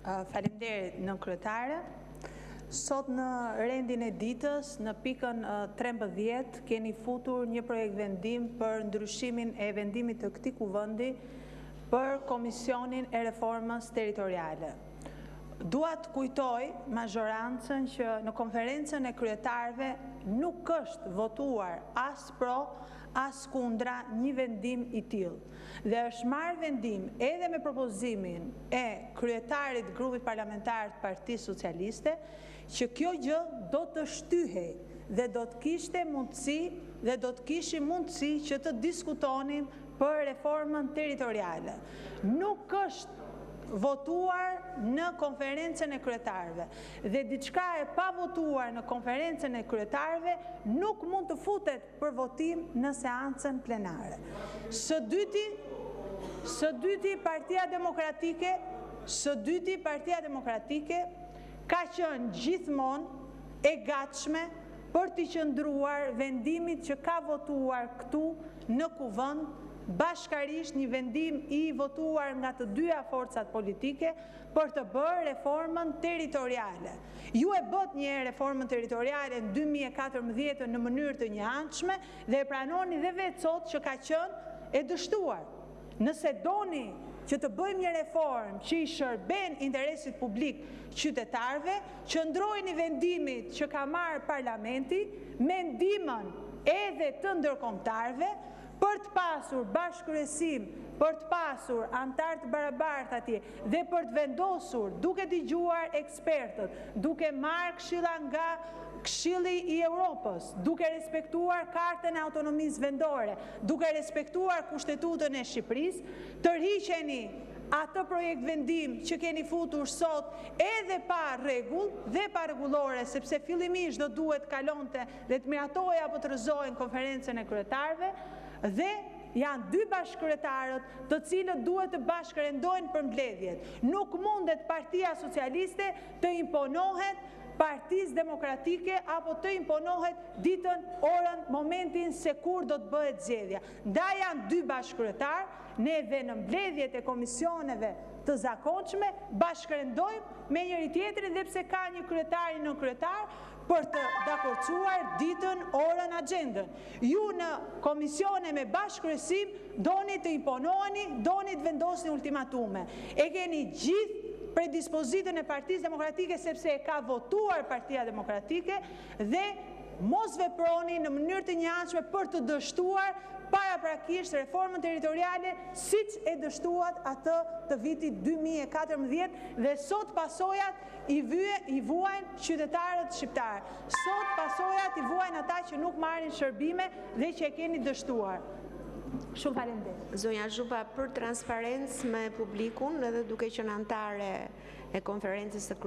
Faleminderit nën kryetare. Sot në rendin e ditës, në pikën 13, keni futur një projekt vendim për ndryshimin e vendimit të këtij kuvendi për Komisionin e Reformës Territoriale. Dua të kujtoj mazhorancën që në konferencën e kryetarëve nuk është votuar as pro, as kundra një vendim i tillë. Dhe është marrë vendim edhe me propozimin e kryetarit grupit parlamentar të Partisë Socialiste që kjo gjë do të shtyhej dhe do të kishte mundësi dhe do të kishim mundësi që të diskutonim për reformën territoriale. Nuk është votuar në konferencën e kryetarëve dhe diçka e pa votuar në konferencën e kryetarëve nuk mund të futet për votim në seancën plenare. Së dyti Partia Demokratike ka qenë gjithmonë e gatshme për të qëndruar vendimit që ka votuar këtu në kuvend, bashkarisht një vendim i votuar nga të dyja forcat politike për të bërë reformën territoriale. Ju e bët një reformën territoriale në 2014 në mënyrë të njëanshme dhe e pranoni dhe vetë sot që ka qenë e dështuar. Nëse doni që të bëjmë një reformë që i shërben interesit publik qytetarëve, qëndrojeni vendimit që ka marrë parlamenti me ndihmën edhe të ndërkombëtarëve për të pasur bashkëriesim, për të pasur antar të barabartë atje dhe për të vendosur duke dëgjuar ekspertët, duke marrë këshilla nga Këshilli i Europës, duke respektuar Kartën e Autonomisë Vendore, duke respektuar Kushtetutën e Shqipërisë, tërhiqeni atë projekt vendim që keni futur sot edhe pa rregull dhe pa rregullore, sepse fillimisht do duhet kalonte dhe të miratohej apo të rrëzohen konferencën e kryetarëve dhe janë dy bashkëkryetarët të cilët duhet të bashkërendojnë për mbledhjet. Nuk mundet Partia Socialiste të imponohet Partisë Demokratike apo të imponohet ditën, orën, momentin se kur do të bëhet zgjedhja. Nda janë dy bashkëkryetarë, ne dhe në mbledhjet e komisioneve të zakonshme bashkërendojmë me njëri tjetrin dhe pse ka një kryetari në kryetar për të dakorcuar ditën, orën, agjendën. Ju në komisione me bashkëriesim doni të imponoheni, doni të vendosni ultimatume. E keni gjithë predispozitën e Partisë Demokratike sepse e ka votuar Partia Demokratike dhe mos veproni në mënyrë të njëanshme për të dështuar paraprakisht reformën territoriale siç e dështuat atë të vitit 2014 dhe sot pasojat i vuajnë qytetarët shqiptarë. Sot pasojat i vuajnë ata që nuk marrin shërbime dhe që e keni dështuar. Shumë faleminderit. Zonja Zhupa, për transparencë me publikun edhe duke qenë antare e konferencës së